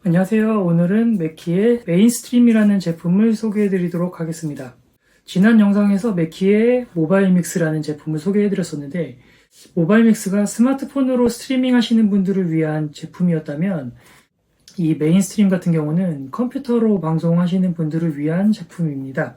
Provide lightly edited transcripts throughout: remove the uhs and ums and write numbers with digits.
안녕하세요. 오늘은 맥키의 메인스트림이라는 제품을 소개해 드리도록 하겠습니다. 지난 영상에서 맥키의 모바일 믹스라는 제품을 소개해 드렸었는데, 모바일 믹스가 스마트폰으로 스트리밍 하시는 분들을 위한 제품이었다면, 이 메인스트림 같은 경우는 컴퓨터로 방송하시는 분들을 위한 제품입니다.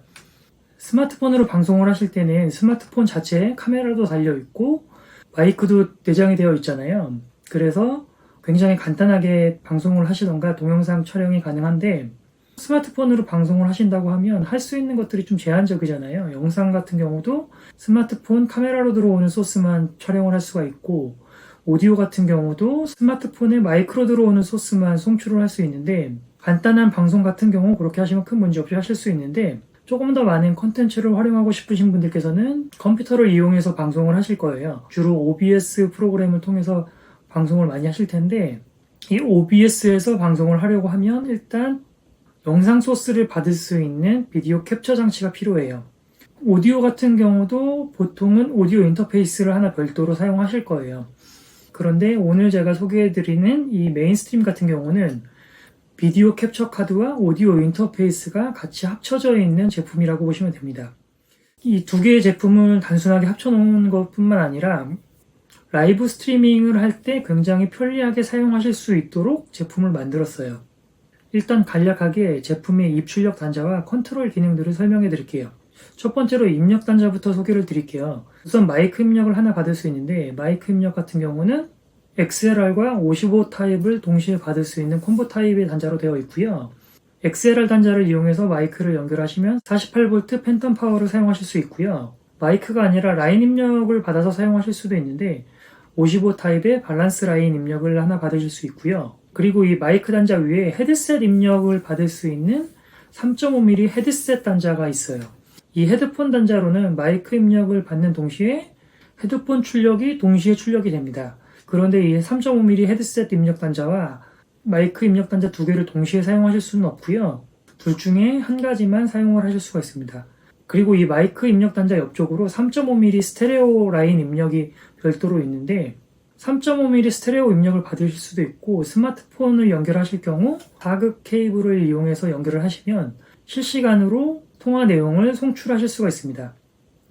스마트폰으로 방송을 하실 때는 스마트폰 자체에 카메라도 달려있고 마이크도 내장이 되어 있잖아요. 그래서 굉장히 간단하게 방송을 하시던가 동영상 촬영이 가능한데, 스마트폰으로 방송을 하신다고 하면 할 수 있는 것들이 좀 제한적이잖아요. 영상 같은 경우도 스마트폰 카메라로 들어오는 소스만 촬영을 할 수가 있고, 오디오 같은 경우도 스마트폰에 마이크로 들어오는 소스만 송출을 할 수 있는데, 간단한 방송 같은 경우 그렇게 하시면 큰 문제 없이 하실 수 있는데, 조금 더 많은 컨텐츠를 활용하고 싶으신 분들께서는 컴퓨터를 이용해서 방송을 하실 거예요. 주로 OBS 프로그램을 통해서 방송을 많이 하실 텐데, 이 OBS에서 방송을 하려고 하면 일단 영상 소스를 받을 수 있는 비디오 캡처 장치가 필요해요. 오디오 같은 경우도 보통은 오디오 인터페이스를 하나 별도로 사용하실 거예요. 그런데 오늘 제가 소개해드리는 이 메인스트림 같은 경우는 비디오 캡처 카드와 오디오 인터페이스가 같이 합쳐져 있는 제품이라고 보시면 됩니다. 이 두 개의 제품을 단순하게 합쳐놓은 것뿐만 아니라 라이브 스트리밍을 할 때 굉장히 편리하게 사용하실 수 있도록 제품을 만들었어요. 일단 간략하게 제품의 입출력 단자와 컨트롤 기능들을 설명해 드릴게요. 첫 번째로 입력 단자부터 소개를 드릴게요. 우선 마이크 입력을 하나 받을 수 있는데, 마이크 입력 같은 경우는 XLR과 55 타입을 동시에 받을 수 있는 콤보 타입의 단자로 되어 있고요. XLR 단자를 이용해서 마이크를 연결하시면 48V 팬텀 파워를 사용하실 수 있고요. 마이크가 아니라 라인 입력을 받아서 사용하실 수도 있는데 55 타입의 밸런스 라인 입력을 하나 받으실 수 있고요. 그리고 이 마이크 단자 위에 헤드셋 입력을 받을 수 있는 3.5mm 헤드셋 단자가 있어요. 이 헤드폰 단자로는 마이크 입력을 받는 동시에 헤드폰 출력이 동시에 출력이 됩니다. 그런데 이 3.5mm 헤드셋 입력 단자와 마이크 입력 단자 두 개를 동시에 사용하실 수는 없고요. 둘 중에 한 가지만 사용을 하실 수가 있습니다. 그리고 이 마이크 입력 단자 옆쪽으로 3.5mm 스테레오 라인 입력이 별도로 있는데, 3.5mm 스테레오 입력을 받으실 수도 있고, 스마트폰을 연결하실 경우 자극 케이블을 이용해서 연결을 하시면 실시간으로 통화 내용을 송출하실 수가 있습니다.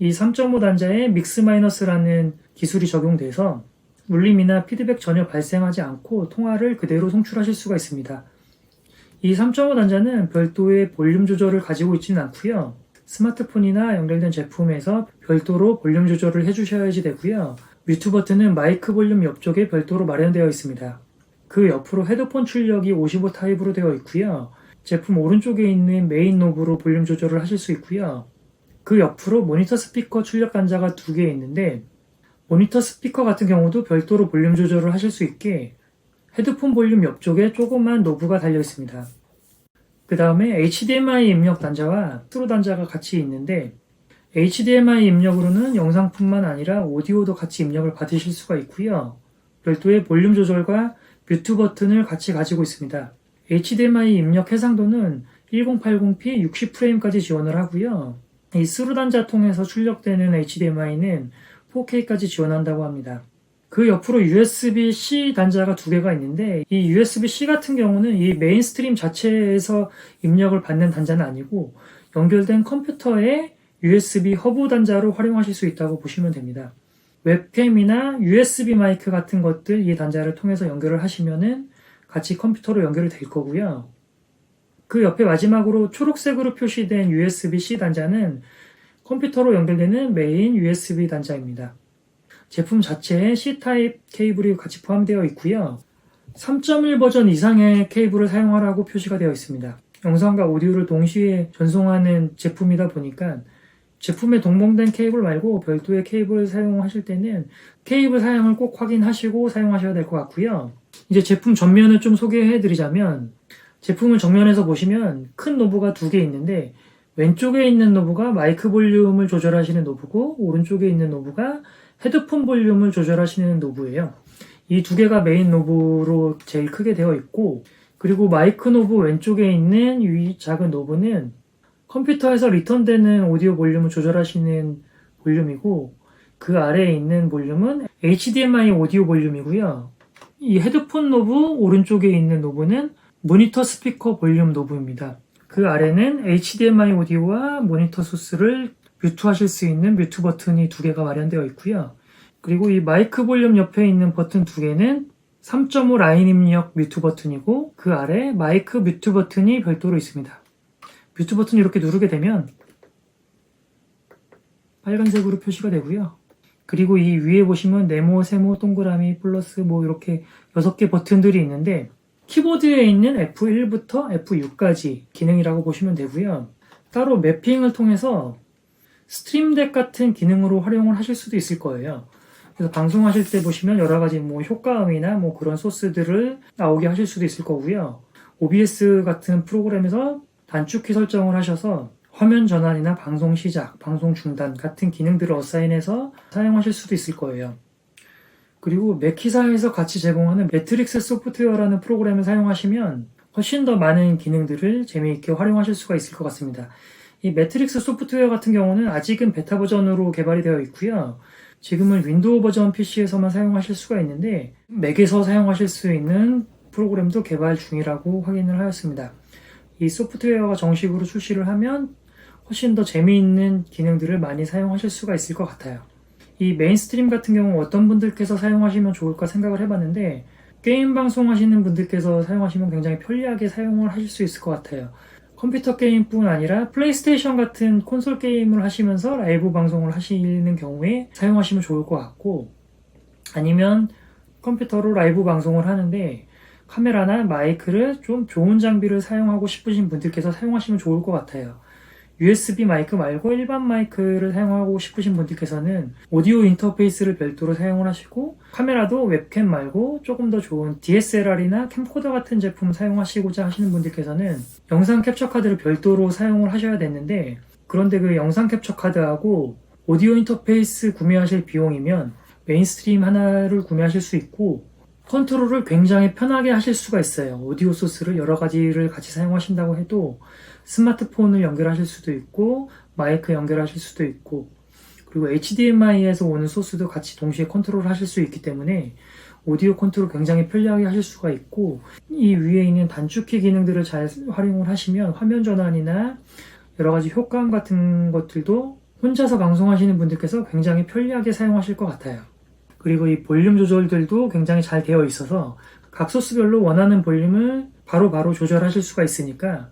이 3.5 단자에 믹스 마이너스라는 기술이 적용돼서 울림이나 피드백 전혀 발생하지 않고 통화를 그대로 송출하실 수가 있습니다. 이 3.5 단자는 별도의 볼륨 조절을 가지고 있지는 않고요. 스마트폰이나 연결된 제품에서 별도로 볼륨 조절을 해주셔야지 되고요. 뮤트 버튼은 마이크 볼륨 옆쪽에 별도로 마련되어 있습니다. 그 옆으로 헤드폰 출력이 55 타입으로 되어 있고요. 제품 오른쪽에 있는 메인 노브로 볼륨 조절을 하실 수 있고요. 그 옆으로 모니터 스피커 출력 단자가 두 개 있는데, 모니터 스피커 같은 경우도 별도로 볼륨 조절을 하실 수 있게 헤드폰 볼륨 옆쪽에 조그만 노브가 달려 있습니다. 그 다음에 HDMI 입력 단자와 스로 단자가 같이 있는데, HDMI 입력으로는 영상뿐만 아니라 오디오도 같이 입력을 받으실 수가 있고요. 별도의 볼륨 조절과 뮤트 버튼을 같이 가지고 있습니다. HDMI 입력 해상도는 1080p 60프레임까지 지원을 하고요. 이 스로 단자 통해서 출력되는 HDMI는 4K까지 지원한다고 합니다. 그 옆으로 USB-C 단자가 두 개가 있는데, 이 USB-C 같은 경우는 이 메인스트림 자체에서 입력을 받는 단자는 아니고 연결된 컴퓨터에 USB 허브 단자로 활용하실 수 있다고 보시면 됩니다. 웹캠이나 USB 마이크 같은 것들 이 단자를 통해서 연결을 하시면은 같이 컴퓨터로 연결이 될 거고요. 그 옆에 마지막으로 초록색으로 표시된 USB-C 단자는 컴퓨터로 연결되는 메인 USB 단자입니다. 제품 자체에 C타입 케이블이 같이 포함되어 있고요. 3.1 버전 이상의 케이블을 사용하라고 표시가 되어 있습니다. 영상과 오디오를 동시에 전송하는 제품이다 보니까 제품에 동봉된 케이블 말고 별도의 케이블을 사용하실 때는 케이블 사양을 꼭 확인하시고 사용하셔야 될 것 같고요. 이제 제품 전면을 좀 소개해 드리자면, 제품을 정면에서 보시면 큰 노브가 두 개 있는데, 왼쪽에 있는 노브가 마이크 볼륨을 조절하시는 노브고, 오른쪽에 있는 노브가 헤드폰 볼륨을 조절하시는 노브예요. 이 두 개가 메인 노브로 제일 크게 되어 있고, 그리고 마이크 노브 왼쪽에 있는 이 작은 노브는 컴퓨터에서 리턴되는 오디오 볼륨을 조절하시는 볼륨이고, 그 아래에 있는 볼륨은 HDMI 오디오 볼륨이고요. 이 헤드폰 노브 오른쪽에 있는 노브는 모니터 스피커 볼륨 노브입니다. 그 아래는 HDMI 오디오와 모니터 소스를 뮤트하실 수 있는 뮤트 버튼이 2개가 마련되어 있고요. 그리고 이 마이크 볼륨 옆에 있는 버튼 2개는 3.5 라인 입력 뮤트 버튼이고 그 아래 마이크 뮤트 버튼이 별도로 있습니다. 뮤트 버튼 이렇게 누르게 되면 빨간색으로 표시가 되고요. 그리고 이 위에 보시면 네모, 세모, 동그라미, 플러스 이렇게 6개 버튼들이 있는데 키보드에 있는 F1부터 F6까지 기능이라고 보시면 되고요. 따로 매핑을 통해서 스트림덱 같은 기능으로 활용을 하실 수도 있을 거예요. 그래서 방송하실 때 보시면 여러 가지 효과음이나 그런 소스들을 나오게 하실 수도 있을 거고요. OBS 같은 프로그램에서 단축키 설정을 하셔서 화면 전환이나 방송 시작, 방송 중단 같은 기능들을 어사인해서 사용하실 수도 있을 거예요. 그리고 맥히사에서 같이 제공하는 매트릭스 소프트웨어라는 프로그램을 사용하시면 훨씬 더 많은 기능들을 재미있게 활용하실 수가 있을 것 같습니다. 이 매트릭스 소프트웨어 같은 경우는 아직은 베타 버전으로 개발이 되어 있고요. 지금은 윈도우 버전 PC에서만 사용하실 수가 있는데 맥에서 사용하실 수 있는 프로그램도 개발 중이라고 확인을 하였습니다. 이 소프트웨어가 정식으로 출시를 하면 훨씬 더 재미있는 기능들을 많이 사용하실 수가 있을 것 같아요. 이 메인스트림 같은 경우 어떤 분들께서 사용하시면 좋을까 생각을 해봤는데 게임 방송하시는 분들께서 사용하시면 굉장히 편리하게 사용을 하실 수 있을 것 같아요. 컴퓨터 게임뿐 아니라 플레이스테이션 같은 콘솔 게임을 하시면서 라이브 방송을 하시는 경우에 사용하시면 좋을 것 같고, 아니면 컴퓨터로 라이브 방송을 하는데 카메라나 마이크를 좀 좋은 장비를 사용하고 싶으신 분들께서 사용하시면 좋을 것 같아요. USB 마이크 말고 일반 마이크를 사용하고 싶으신 분들께서는 오디오 인터페이스를 별도로 사용을 하시고, 카메라도 웹캠 말고 조금 더 좋은 DSLR이나 캠코더 같은 제품 사용하시고자 하시는 분들께서는 영상 캡처 카드를 별도로 사용을 하셔야 되는데, 그런데 그 영상 캡처 카드하고 오디오 인터페이스 구매하실 비용이면 메인스트림 하나를 구매하실 수 있고 컨트롤을 굉장히 편하게 하실 수가 있어요. 오디오 소스를 여러 가지를 같이 사용하신다고 해도 스마트폰을 연결하실 수도 있고 마이크 연결하실 수도 있고, 그리고 HDMI에서 오는 소스도 같이 동시에 컨트롤 하실 수 있기 때문에 오디오 컨트롤 굉장히 편리하게 하실 수가 있고, 이 위에 있는 단축키 기능들을 잘 활용을 하시면 화면 전환이나 여러 가지 효과음 같은 것들도 혼자서 방송하시는 분들께서 굉장히 편리하게 사용하실 것 같아요. 그리고 이 볼륨 조절들도 굉장히 잘 되어 있어서 각 소스별로 원하는 볼륨을 바로바로 조절하실 수가 있으니까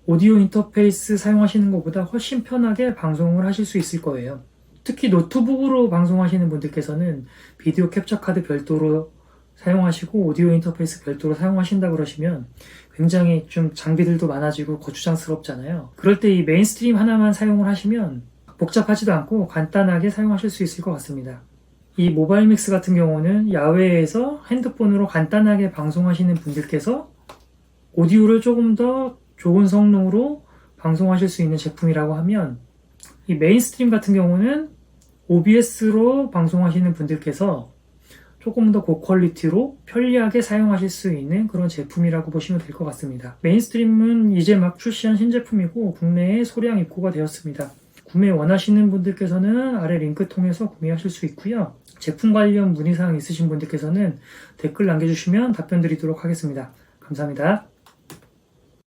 오디오 인터페이스 사용하시는 것보다 훨씬 편하게 방송을 하실 수 있을 거예요. 특히 노트북으로 방송하시는 분들께서는 비디오 캡처 카드 별도로 사용하시고 오디오 인터페이스 별도로 사용하신다 그러시면 굉장히 좀 장비들도 많아지고 거추장스럽잖아요. 그럴 때 이 메인스트림 하나만 사용을 하시면 복잡하지도 않고 간단하게 사용하실 수 있을 것 같습니다. 이 모바일 믹스 같은 경우는 야외에서 핸드폰으로 간단하게 방송하시는 분들께서 오디오를 조금 더 좋은 성능으로 방송하실 수 있는 제품이라고 하면, 이 메인스트림 같은 경우는 OBS로 방송하시는 분들께서 조금 더 고퀄리티로 편리하게 사용하실 수 있는 그런 제품이라고 보시면 될 것 같습니다. 메인스트림은 이제 막 출시한 신제품이고 국내에 소량 입고가 되었습니다. 구매 원하시는 분들께서는 아래 링크 통해서 구매하실 수 있고요. 제품 관련 문의사항 있으신 분들께서는 댓글 남겨주시면 답변 드리도록 하겠습니다. 감사합니다.